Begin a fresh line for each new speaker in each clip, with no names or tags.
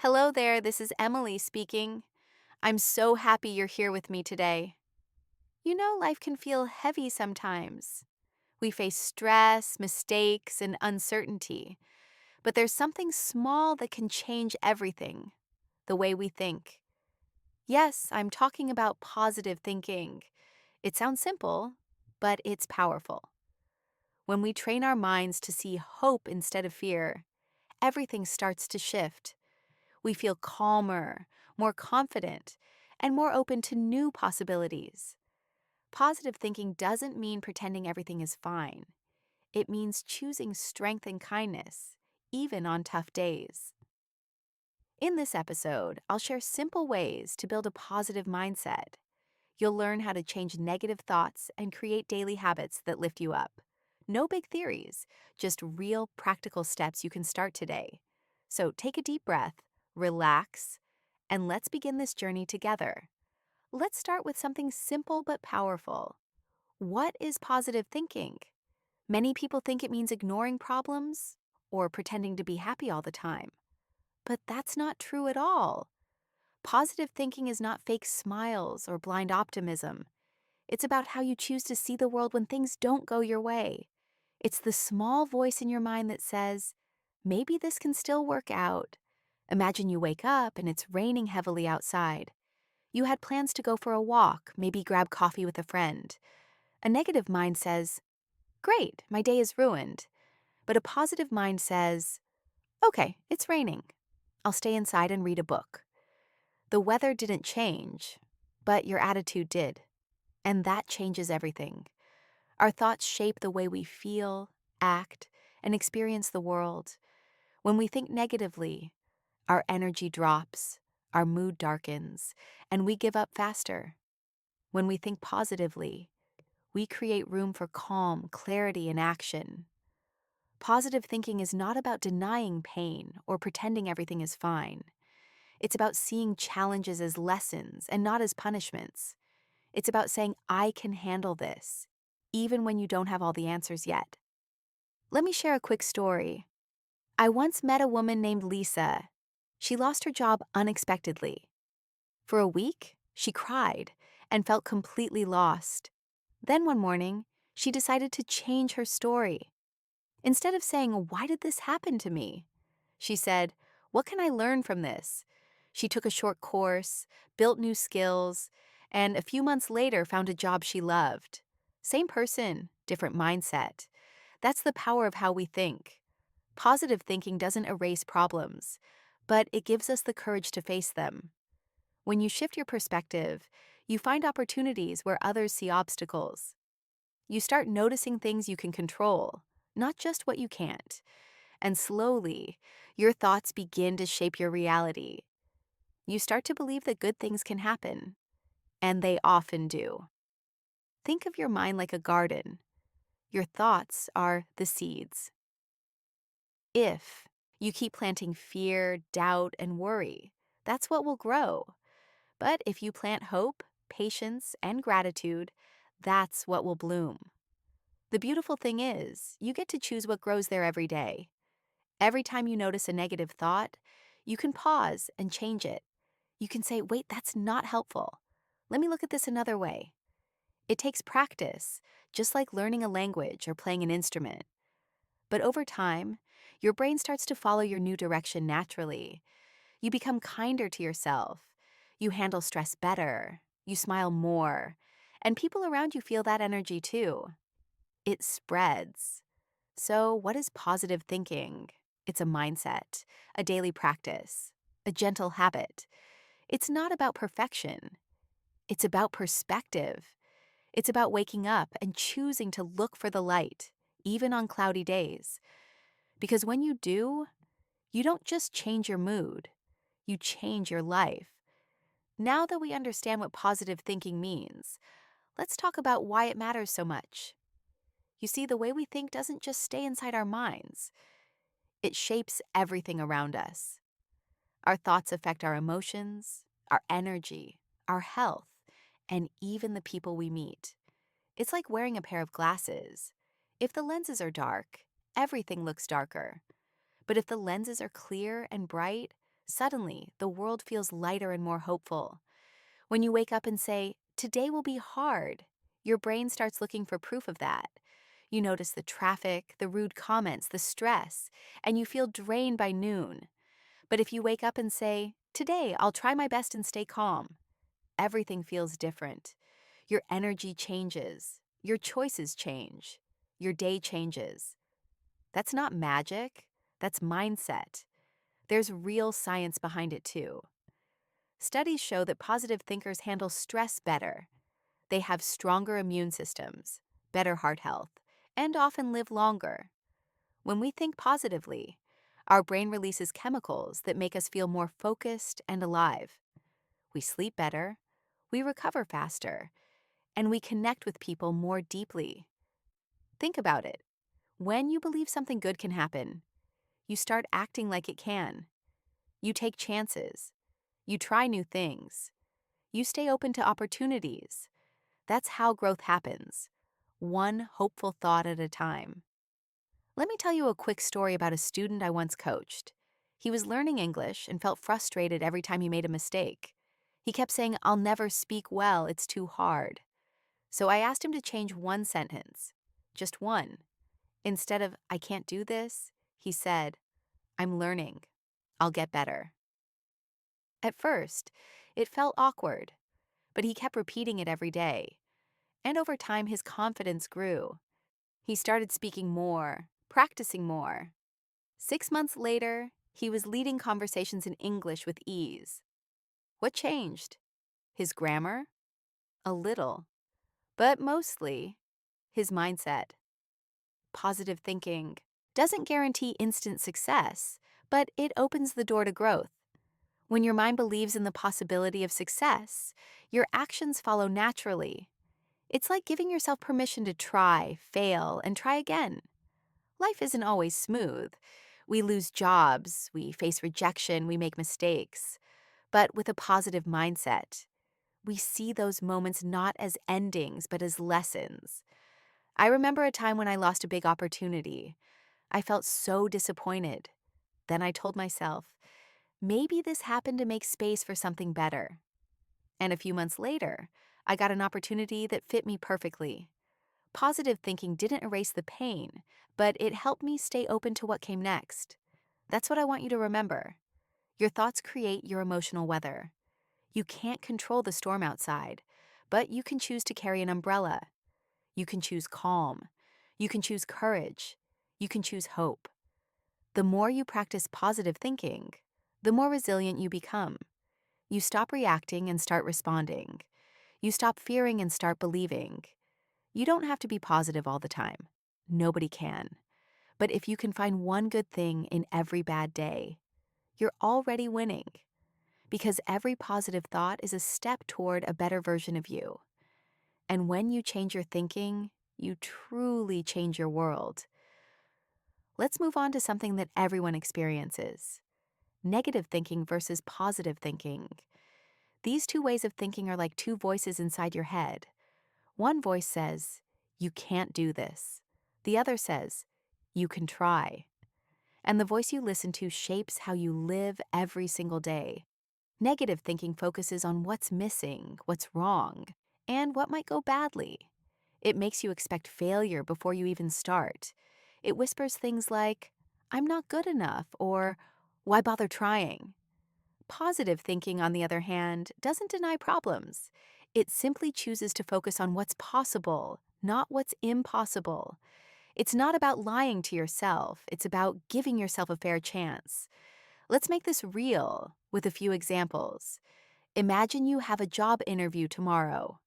Hello there, this is Emily speaking. I'm so happy you're here with me today. Life can feel heavy sometimes. We face stress, mistakes, and uncertainty, but there's something small that can change everything: the way we think. Yes, I'm talking about positive thinking. It sounds simple, but it's powerful. When we train our minds to see hope instead of fear, everything starts to shift. We feel calmer, more confident, and more open to new possibilities. Positive thinking doesn't mean pretending everything is fine. It means choosing strength and kindness, even on tough days. In this episode, I'll share simple ways to build a positive mindset. You'll learn how to change negative thoughts and create daily habits that lift you up. No big theories, just real practical steps you can start today. So take a deep breath, relax, and let's begin this journey together. Let's start with something simple but powerful. What is positive thinking? Many people think it means ignoring problems or pretending to be happy all the time. But that's not true at all. Positive thinking is not fake smiles or blind optimism. It's about how you choose to see the world when things don't go your way. It's the small voice in your mind that says, maybe this can still work out. Imagine you wake up and it's raining heavily outside. You had plans to go for a walk, maybe grab coffee with a friend. A negative mind says, great, my day is ruined. But a positive mind says, okay, it's raining. I'll stay inside and read a book. The weather didn't change, but your attitude did. And that changes everything. Our thoughts shape the way we feel, act, and experience the world. When we think negatively, our energy drops, our mood darkens, and we give up faster. When we think positively, we create room for calm, clarity, and action. Positive thinking is not about denying pain or pretending everything is fine. It's about seeing challenges as lessons and not as punishments. It's about saying, I can handle this, even when you don't have all the answers yet. Let me share a quick story. I once met a woman named Lisa. She lost her job unexpectedly. For a week, she cried and felt completely lost. Then one morning, she decided to change her story. Instead of saying, why did this happen to me? She said, what can I learn from this? She took a short course, built new skills, and a few months later found a job she loved. Same person, different mindset. That's the power of how we think. Positive thinking doesn't erase problems, but it gives us the courage to face them. When you shift your perspective, you find opportunities where others see obstacles. You start noticing things you can control, not just what you can't. And slowly, your thoughts begin to shape your reality. You start to believe that good things can happen, and they often do. Think of your mind like a garden. Your thoughts are the seeds. If you keep planting fear, doubt, and worry, that's what will grow. But if you plant hope, patience, and gratitude, that's what will bloom. The beautiful thing is, you get to choose what grows there every day. Every time you notice a negative thought, you can pause and change it. You can say, wait, that's not helpful. Let me look at this another way. It takes practice, just like learning a language or playing an instrument. But over time, your brain starts to follow your new direction naturally. You become kinder to yourself. You handle stress better. You smile more. And people around you feel that energy too. It spreads. So, what is positive thinking? It's a mindset, a daily practice, a gentle habit. It's not about perfection. It's about perspective. It's about waking up and choosing to look for the light, even on cloudy days. Because when you do, you don't just change your mood, you change your life. Now that we understand what positive thinking means, let's talk about why it matters so much. You see, the way we think doesn't just stay inside our minds. It shapes everything around us. Our thoughts affect our emotions, our energy, our health, and even the people we meet. It's like wearing a pair of glasses. If the lenses are dark, everything looks darker. But if the lenses are clear and bright, Suddenly, the world feels lighter and more hopeful. When you wake up and say, "Today will be hard," your brain starts looking for proof of that. You notice the traffic, the rude comments, the stress, and you feel drained by noon. But if you wake up and say, "Today, I'll try my best and stay calm," everything feels different. Your energy changes. Your choices change. Your day changes. That's not magic. That's mindset. There's real science behind it too. Studies show that positive thinkers handle stress better. They have stronger immune systems, better heart health, and often live longer. When we think positively, our brain releases chemicals that make us feel more focused and alive. We sleep better, we recover faster, and we connect with people more deeply. Think about it. When you believe something good can happen, you start acting like it can. You take chances. You try new things. You stay open to opportunities. That's how growth happens, one hopeful thought at a time. Let me tell you a quick story about a student I once coached. He was learning English and felt frustrated every time he made a mistake. He kept saying, "I'll never speak well, it's too hard." So I asked him to change one sentence, just one. Instead of, "I can't do this," he said, "I'm learning. I'll get better." At first, it felt awkward, but he kept repeating it every day. And over time, his confidence grew. He started speaking more, practicing more. 6 months later, he was leading conversations in English with ease. What changed? His grammar? A little. But mostly, his mindset. Positive thinking doesn't guarantee instant success, but it opens the door to growth. When your mind believes in the possibility of success, your actions follow naturally. It's like giving yourself permission to try, fail, and try again. Life isn't always smooth. We lose jobs, we face rejection, we make mistakes. But with a positive mindset, we see those moments not as endings, but as lessons. I remember a time when I lost a big opportunity. I felt so disappointed. Then I told myself, maybe this happened to make space for something better. And a few months later, I got an opportunity that fit me perfectly. Positive thinking didn't erase the pain, but it helped me stay open to what came next. That's what I want you to remember. Your thoughts create your emotional weather. You can't control the storm outside, but you can choose to carry an umbrella. You can choose calm. You can choose courage. You can choose hope. The more you practice positive thinking, the more resilient you become. You stop reacting and start responding. You stop fearing and start believing. You don't have to be positive all the time. Nobody can. But if you can find one good thing in every bad day, you're already winning. Because every positive thought is a step toward a better version of you. And when you change your thinking, you truly change your world. Let's move on to something that everyone experiences: negative thinking versus positive thinking. These two ways of thinking are like two voices inside your head. One voice says, "You can't do this." The other says, "You can try." And the voice you listen to shapes how you live every single day. Negative thinking focuses on what's missing, what's wrong, and what might go badly. It makes you expect failure before you even start. It whispers things like, "I'm not good enough," or "Why bother trying?" Positive thinking, on the other hand, doesn't deny problems. It simply chooses to focus on what's possible, not what's impossible. It's not about lying to yourself, it's about giving yourself a fair chance. Let's make this real with a few examples. Imagine you have a job interview tomorrow.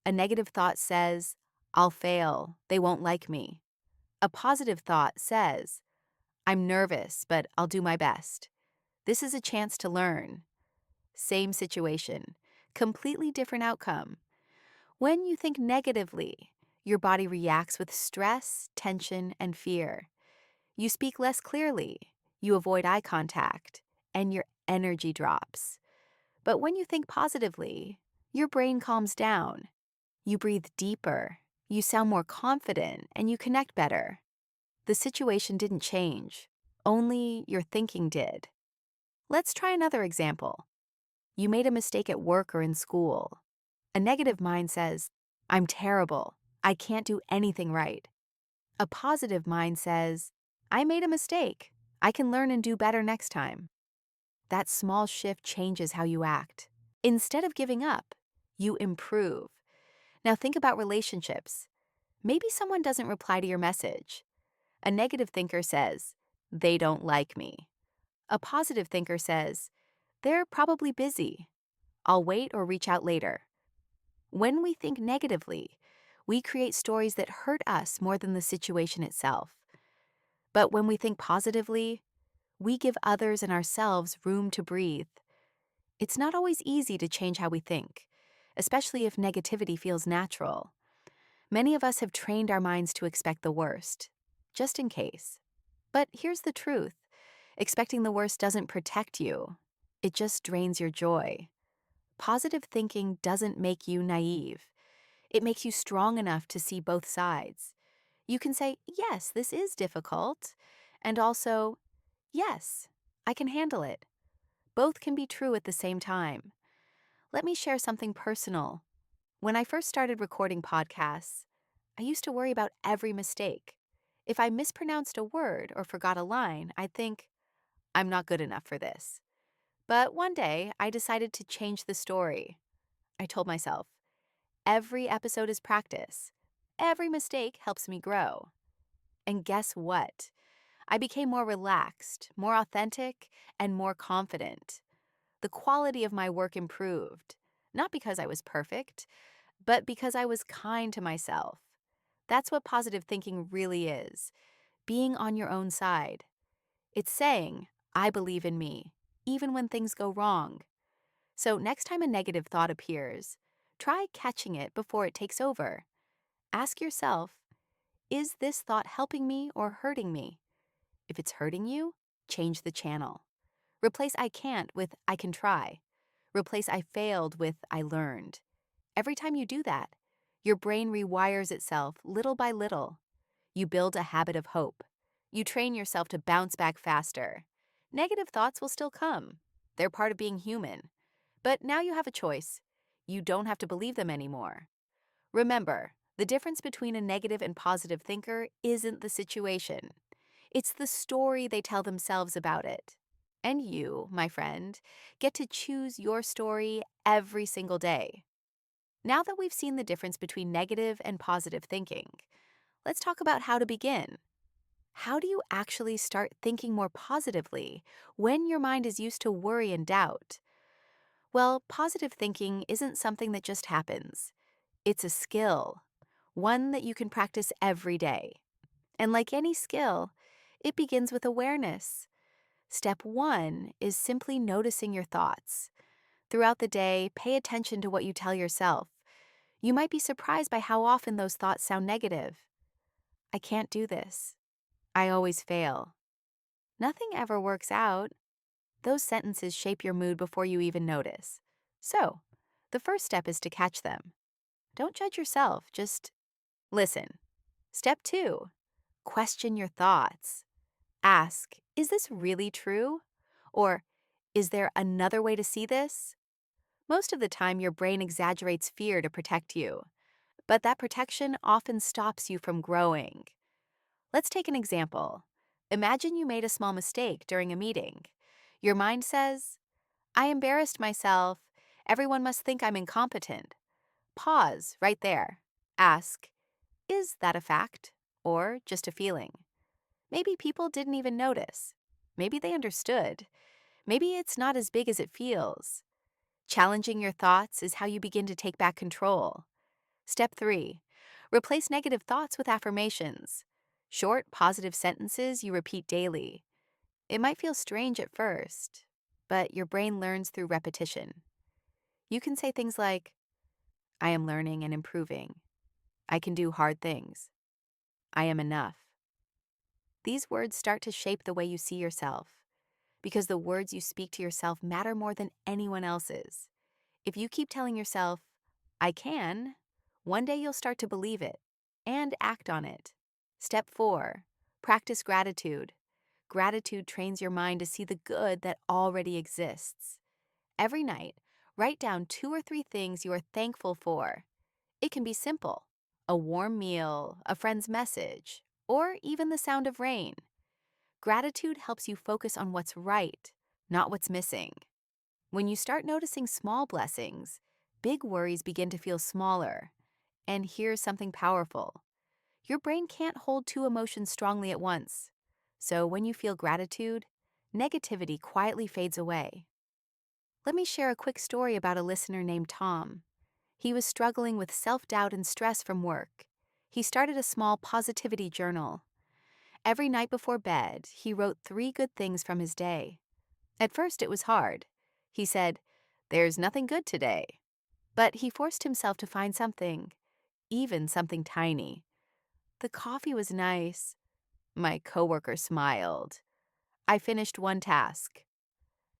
A negative thought says, "I'll fail, they won't like me." A positive thought says, "I'm nervous, but I'll do my best. This is a chance to learn." Same situation, completely different outcome. When you think negatively, your body reacts with stress, tension, and fear. You speak less clearly, you avoid eye contact, and your energy drops. But when you think positively, your brain calms down. You breathe deeper, you sound more confident, and you connect better. The situation didn't change, only your thinking did. Let's try another example. You made a mistake at work or in school. A negative mind says, I'm terrible. I can't do anything right. A positive mind says, I made a mistake. I can learn and do better next time. That small shift changes how you act. Instead of giving up, you improve. Now think about relationships. Maybe someone doesn't reply to your message. A negative thinker says, they don't like me. A positive thinker says, they're probably busy. I'll wait or reach out later. When we think negatively, we create stories that hurt us more than the situation itself. But when we think positively, we give others and ourselves room to breathe. It's not always easy to change how we think, especially if negativity feels natural. Many of us have trained our minds to expect the worst, just in case. But here's the truth. Expecting the worst doesn't protect you. It just drains your joy. Positive thinking doesn't make you naive. It makes you strong enough to see both sides. You can say, yes, this is difficult, and also, yes, I can handle it. Both can be true at the same time. Let me share something personal. When I first started recording podcasts, I used to worry about every mistake. If I mispronounced a word or forgot a line, I'd think, I'm not good enough for this. But one day, I decided to change the story. I told myself, every episode is practice. Every mistake helps me grow. And guess what? I became more relaxed, more authentic, and more confident. The quality of my work improved, not because I was perfect, but because I was kind to myself. That's what positive thinking really is, being on your own side. It's saying, I believe in me, even when things go wrong. So next time a negative thought appears, try catching it before it takes over. Ask yourself, is this thought helping me or hurting me? If it's hurting you, change the channel. Replace I can't with I can try. Replace I failed with I learned. Every time you do that, your brain rewires itself little by little. You build a habit of hope. You train yourself to bounce back faster. Negative thoughts will still come. They're part of being human. But now you have a choice. You don't have to believe them anymore. Remember, the difference between a negative and positive thinker isn't the situation. It's the story they tell themselves about it. And you, my friend, get to choose your story every single day. Now that we've seen the difference between negative and positive thinking, let's talk about how to begin. How do you actually start thinking more positively when your mind is used to worry and doubt? Well, positive thinking isn't something that just happens. It's a skill, one that you can practice every day. And like any skill, it begins with awareness. Step one is simply noticing your thoughts. Throughout the day, pay attention to what you tell yourself. You might be surprised by how often those thoughts sound negative. I can't do this. I always fail. Nothing ever works out. Those sentences shape your mood before you even notice. So, the first step is to catch them. Don't judge yourself, just listen. Step two, question your thoughts. Ask, is this really true? Or, is there another way to see this? Most of the time, your brain exaggerates fear to protect you, but that protection often stops you from growing. Let's take an example. Imagine you made a small mistake during a meeting. Your mind says, I embarrassed myself. Everyone must think I'm incompetent. Pause right there. Ask, is that a fact or just a feeling? Maybe people didn't even notice. Maybe they understood. Maybe it's not as big as it feels. Challenging your thoughts is how you begin to take back control. Step three, replace negative thoughts with affirmations. Short, positive sentences you repeat daily. It might feel strange at first, but your brain learns through repetition. You can say things like, I am learning and improving. I can do hard things. I am enough. These words start to shape the way you see yourself, because the words you speak to yourself matter more than anyone else's. If you keep telling yourself, I can, one day you'll start to believe it and act on it. Step four, practice gratitude. Gratitude trains your mind to see the good that already exists. Every night, write down 2 or 3 things you are thankful for. It can be simple: a warm meal, a friend's message, or even the sound of rain. Gratitude helps you focus on what's right, not what's missing. When you start noticing small blessings, big worries begin to feel smaller. And here's something powerful: your brain can't hold two emotions strongly at once. So when you feel gratitude, negativity quietly fades away. Let me share a quick story about a listener named Tom. He was struggling with self-doubt and stress from work. He started a small positivity journal. Every night before bed, he wrote 3 good things from his day. At first, it was hard. He said, "There's nothing good today." But he forced himself to find something, even something tiny. The coffee was nice. My coworker smiled. I finished one task.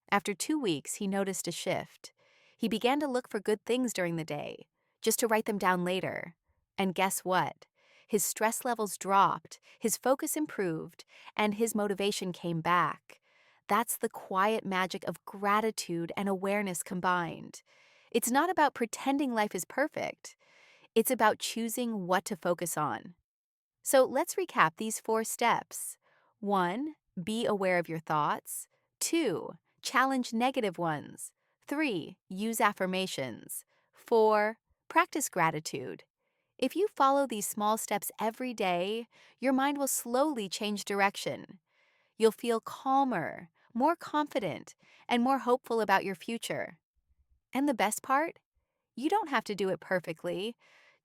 After 2 weeks, he noticed a shift. He began to look for good things during the day, just to write them down later. And guess what? His stress levels dropped, his focus improved, and his motivation came back. That's the quiet magic of gratitude and awareness combined. It's not about pretending life is perfect. It's about choosing what to focus on. So let's recap these 4 steps. 1. Be aware of your thoughts. 2. Challenge negative ones. 3. Use affirmations. 4. Practice gratitude. If you follow these small steps every day, your mind will slowly change direction. You'll feel calmer, more confident, and more hopeful about your future. And the best part? You don't have to do it perfectly.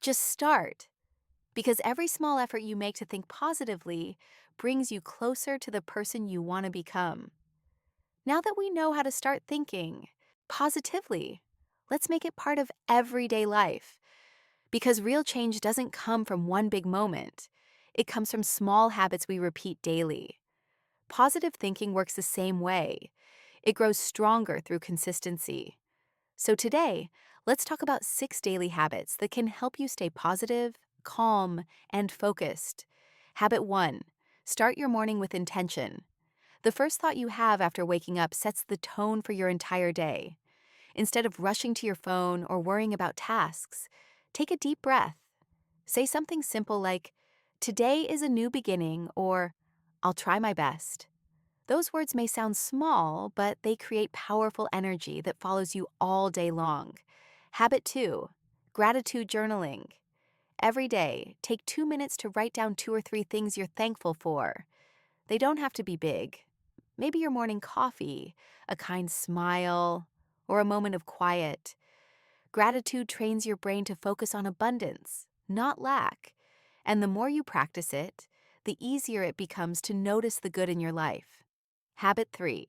Just start. Because every small effort you make to think positively brings you closer to the person you want to become. Now that we know how to start thinking positively, let's make it part of everyday life. Because real change doesn't come from one big moment. It comes from small habits we repeat daily. Positive thinking works the same way. It grows stronger through consistency. So today, let's talk about 6 daily habits that can help you stay positive, calm, and focused. Habit 1. Start your morning with intention. The first thought you have after waking up sets the tone for your entire day. Instead of rushing to your phone or worrying about tasks, take a deep breath. Say something simple like, "Today is a new beginning," or "I'll try my best." Those words may sound small, but they create powerful energy that follows you all day long. Habit 2. Gratitude journaling. Every day, take 2 minutes to write down 2 or 3 things you're thankful for. They don't have to be big. Maybe your morning coffee, a kind smile, or a moment of quiet. Gratitude trains your brain to focus on abundance, not lack. And the more you practice it, the easier it becomes to notice the good in your life. Habit 3.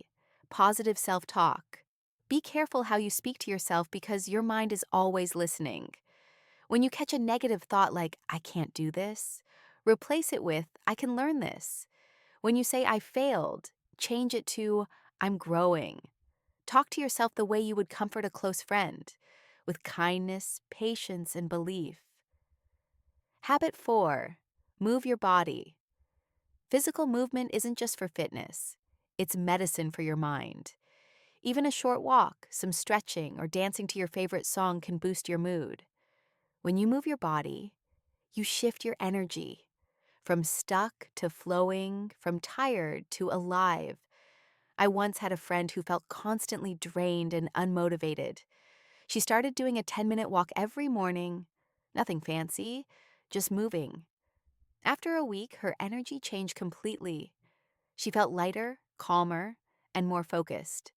Positive self-talk. Be careful how you speak to yourself because your mind is always listening. When you catch a negative thought like, "I can't do this," replace it with, "I can learn this." When you say, "I failed," change it to, "I'm growing." Talk to yourself the way you would comfort a close friend, with kindness, patience, and belief. Habit 4. Move your body. Physical movement isn't just for fitness. It's medicine for your mind. Even a short walk, some stretching, or dancing to your favorite song can boost your mood. When you move your body, you shift your energy from stuck to flowing, from tired to alive. I once had a friend who felt constantly drained and unmotivated. She started doing a 10-minute walk every morning. Nothing fancy, just moving. After a week, her energy changed completely. She felt lighter, calmer, and more focused.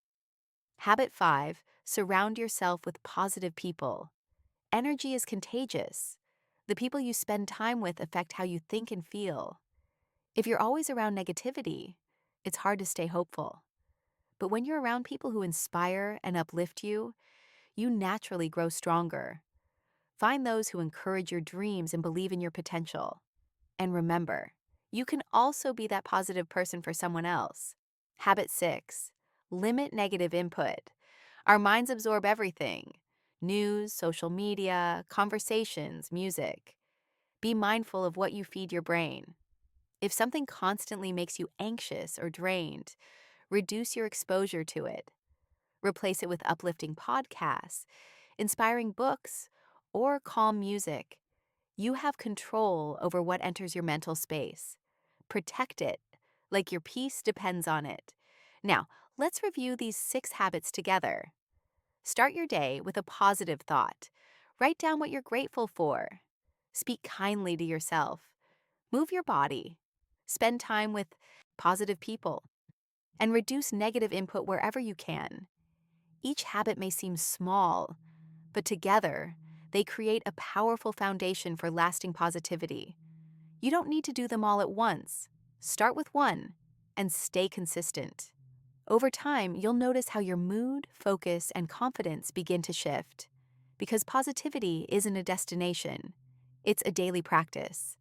Habit 5. Surround yourself with positive people. Energy is contagious. The people you spend time with affect how you think and feel. If you're always around negativity, it's hard to stay hopeful. But when you're around people who inspire and uplift you, you naturally grow stronger. Find those who encourage your dreams and believe in your potential. And remember, you can also be that positive person for someone else. Habit 6. Limit negative input. Our minds absorb everything: news, social media, conversations, music. Be mindful of what you feed your brain. If something constantly makes you anxious or drained, reduce your exposure to it. Replace it with uplifting podcasts, inspiring books, or calm music. You have control over what enters your mental space. Protect it, like your peace depends on it. Now, let's review these 6 habits together. Start your day with a positive thought. Write down what you're grateful for. Speak kindly to yourself. Move your body. Spend time with positive people. And reduce negative input wherever you can. Each habit may seem small, but together, they create a powerful foundation for lasting positivity. You don't need to do them all at once. Start with one and stay consistent. Over time, you'll notice how your mood, focus, and confidence begin to shift. Because positivity isn't a destination, it's a daily practice.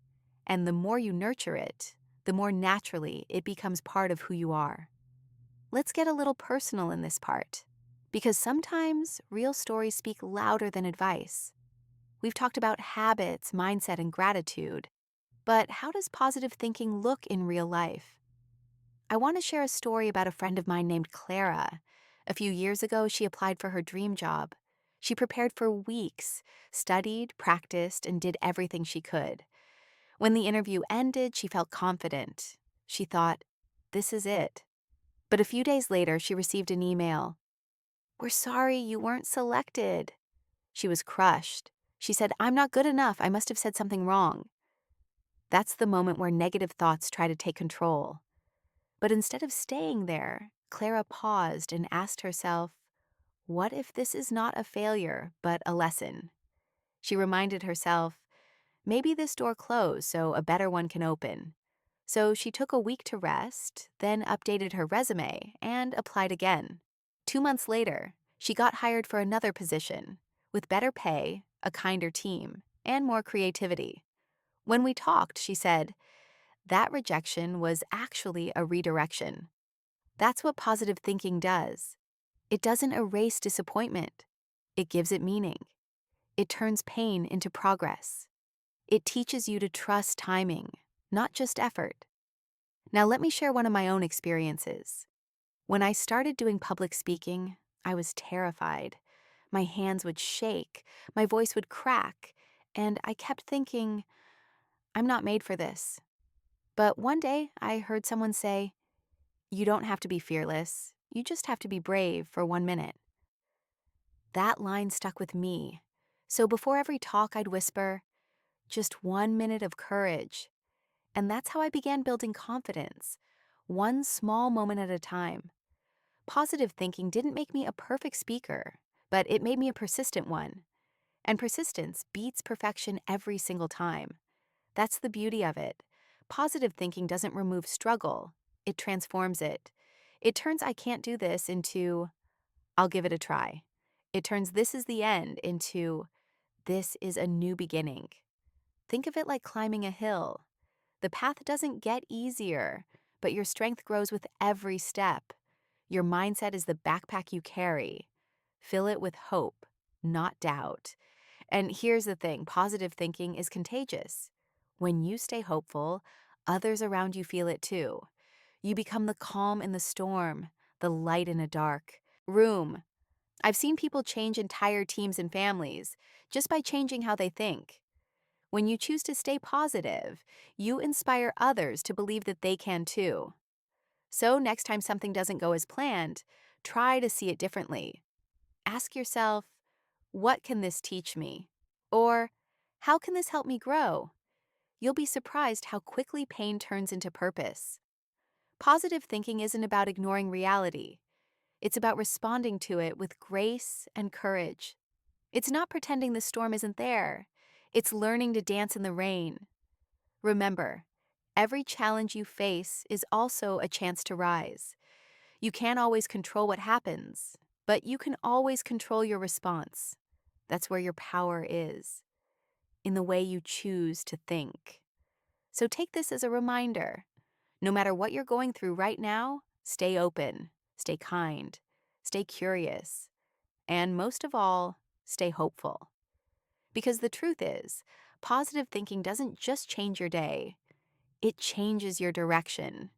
And the more you nurture it, the more naturally it becomes part of who you are. Let's get a little personal in this part, because sometimes real stories speak louder than advice. We've talked about habits, mindset, and gratitude, but how does positive thinking look in real life? I want to share a story about a friend of mine named Clara. A few years ago, she applied for her dream job. She prepared for weeks, studied, practiced, and did everything she could. When the interview ended, she felt confident. She thought, this is it. But a few days later, she received an email. We're sorry you weren't selected. She was crushed. She said, I'm not good enough. I must have said something wrong. That's the moment where negative thoughts try to take control. But instead of staying there, Clara paused and asked herself, what if this is not a failure, but a lesson? She reminded herself, maybe this door closed so a better one can open. So she took a week to rest, then updated her resume and applied again. 2 months later, she got hired for another position, with better pay, a kinder team, and more creativity. When we talked, she said, that rejection was actually a redirection. That's what positive thinking does. It doesn't erase disappointment. It gives it meaning. It turns pain into progress. It teaches you to trust timing, not just effort. Now let me share one of my own experiences. When I started doing public speaking, I was terrified. My hands would shake, my voice would crack, and I kept thinking, I'm not made for this. But one day I heard someone say, you don't have to be fearless. You just have to be brave for 1 minute. That line stuck with me. So before every talk, I'd whisper, just 1 minute of courage. And that's how I began building confidence, one small moment at a time. Positive thinking didn't make me a perfect speaker, but it made me a persistent one. And persistence beats perfection every single time. That's the beauty of it. Positive thinking doesn't remove struggle, it transforms it. It turns I can't do this into I'll give it a try. It turns this is the end into this is a new beginning. Think of it like climbing a hill. The path doesn't get easier, but your strength grows with every step. Your mindset is the backpack you carry. Fill it with hope, not doubt. And here's the thing, positive thinking is contagious. When you stay hopeful, others around you feel it too. You become the calm in the storm, the light in a dark room. I've seen people change entire teams and families just by changing how they think. When you choose to stay positive, you inspire others to believe that they can too. So next time something doesn't go as planned, try to see it differently. Ask yourself, what can this teach me? Or, how can this help me grow? You'll be surprised how quickly pain turns into purpose. Positive thinking isn't about ignoring reality. It's about responding to it with grace and courage. It's not pretending the storm isn't there. It's learning to dance in the rain. Remember, every challenge you face is also a chance to rise. You can't always control what happens, but you can always control your response. That's where your power is, in the way you choose to think. So take this as a reminder. No matter what you're going through right now, stay open, stay kind, stay curious, and most of all, stay hopeful. Because the truth is, positive thinking doesn't just change your day, it changes your direction.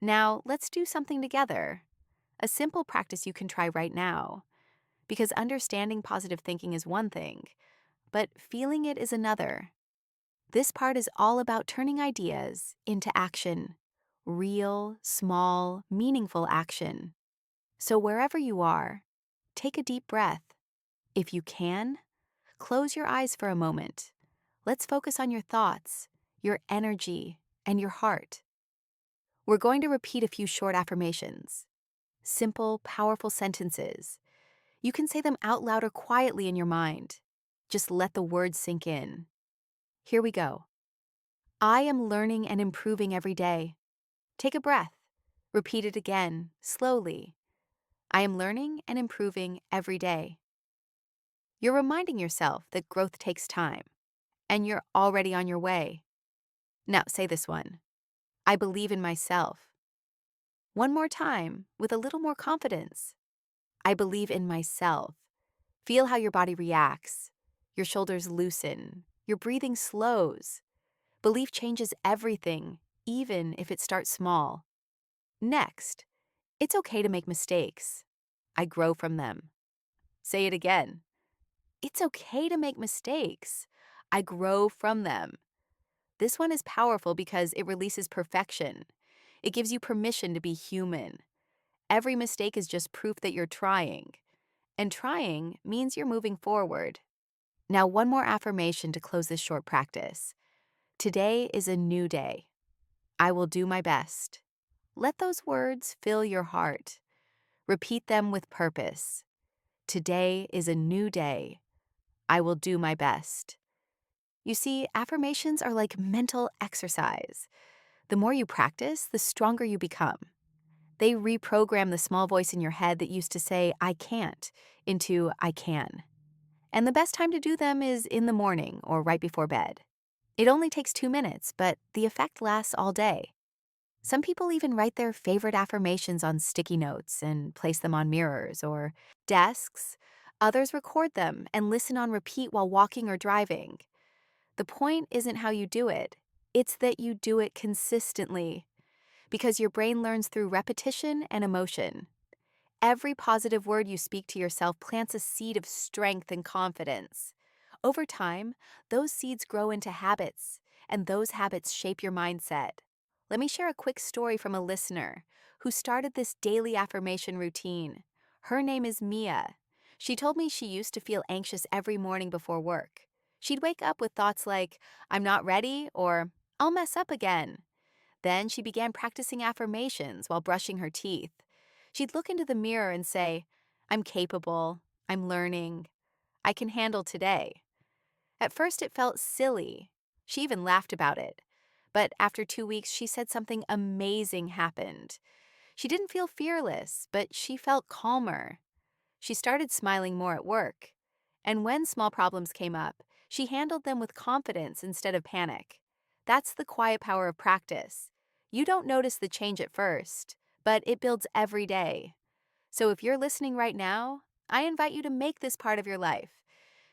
Now, let's do something together. A simple practice you can try right now. Because understanding positive thinking is one thing, but feeling it is another. This part is all about turning ideas into action. Real, small, meaningful action. So wherever you are, take a deep breath. If you can, close your eyes for a moment. Let's focus on your thoughts, your energy, and your heart. We're going to repeat a few short affirmations. Simple, powerful sentences. You can say them out loud or quietly in your mind. Just let the words sink in. Here we go. I am learning and improving every day. Take a breath. Repeat it again, slowly. I am learning and improving every day. You're reminding yourself that growth takes time, and you're already on your way. Now say this one. I believe in myself. One more time, with a little more confidence. I believe in myself. Feel how your body reacts. Your shoulders loosen. Your breathing slows. Belief changes everything, even if it starts small. Next, it's okay to make mistakes. I grow from them. Say it again. It's okay to make mistakes. I grow from them. This one is powerful because it releases perfection. It gives you permission to be human. Every mistake is just proof that you're trying. And trying means you're moving forward. Now, one more affirmation to close this short practice. Today is a new day. I will do my best. Let those words fill your heart. Repeat them with purpose. Today is a new day. I will do my best. You see, affirmations are like mental exercise. The more you practice, the stronger you become. They reprogram the small voice in your head that used to say, I can't, into I can. And the best time to do them is in the morning or right before bed. It only takes 2 minutes, but the effect lasts all day. Some people even write their favorite affirmations on sticky notes and place them on mirrors or desks. Others record them and listen on repeat while walking or driving. The point isn't how you do it, it's that you do it consistently, because your brain learns through repetition and emotion. Every positive word you speak to yourself plants a seed of strength and confidence. Over time, those seeds grow into habits, and those habits shape your mindset. Let me share a quick story from a listener who started this daily affirmation routine. Her name is Mia. She told me she used to feel anxious every morning before work. She'd wake up with thoughts like, I'm not ready, or I'll mess up again. Then she began practicing affirmations while brushing her teeth. She'd look into the mirror and say, I'm capable, I'm learning, I can handle today. At first it felt silly. She even laughed about it. But after 2 weeks, she said something amazing happened. She didn't feel fearless, but she felt calmer. She started smiling more at work. And when small problems came up, she handled them with confidence instead of panic. That's the quiet power of practice. You don't notice the change at first, but it builds every day. So if you're listening right now, I invite you to make this part of your life.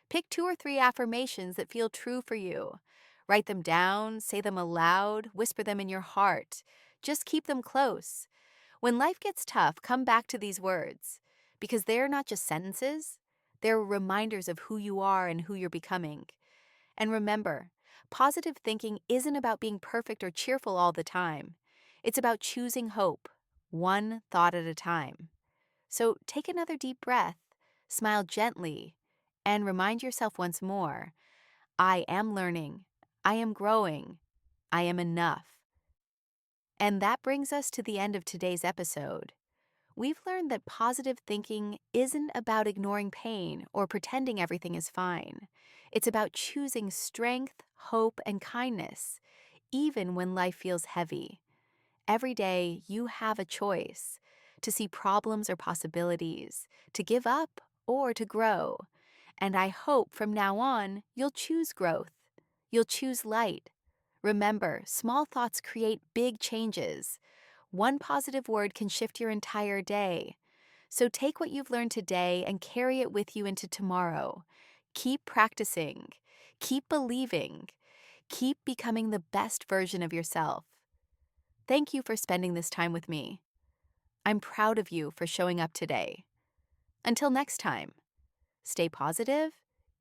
Pick 2 or 3 affirmations that feel true for you. Write them down, say them aloud, whisper them in your heart. Just keep them close. When life gets tough, come back to these words, because they're not just sentences, they're reminders of who you are and who you're becoming. And remember, positive thinking isn't about being perfect or cheerful all the time. It's about choosing hope, one thought at a time. So take another deep breath, smile gently, and remind yourself once more, I am learning, I am growing, I am enough. And that brings us to the end of today's episode. We've learned that positive thinking isn't about ignoring pain or pretending everything is fine. It's about choosing strength, hope, and kindness, even when life feels heavy. Every day, you have a choice to see problems or possibilities, to give up or to grow. And I hope from now on, you'll choose growth. You'll choose light. Remember, small thoughts create big changes. One positive word can shift your entire day. So take what you've learned today and carry it with you into tomorrow. Keep practicing. Keep believing. Keep becoming the best version of yourself. Thank you for spending this time with me. I'm proud of you for showing up today. Until next time, stay positive,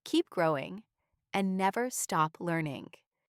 keep growing, and never stop learning.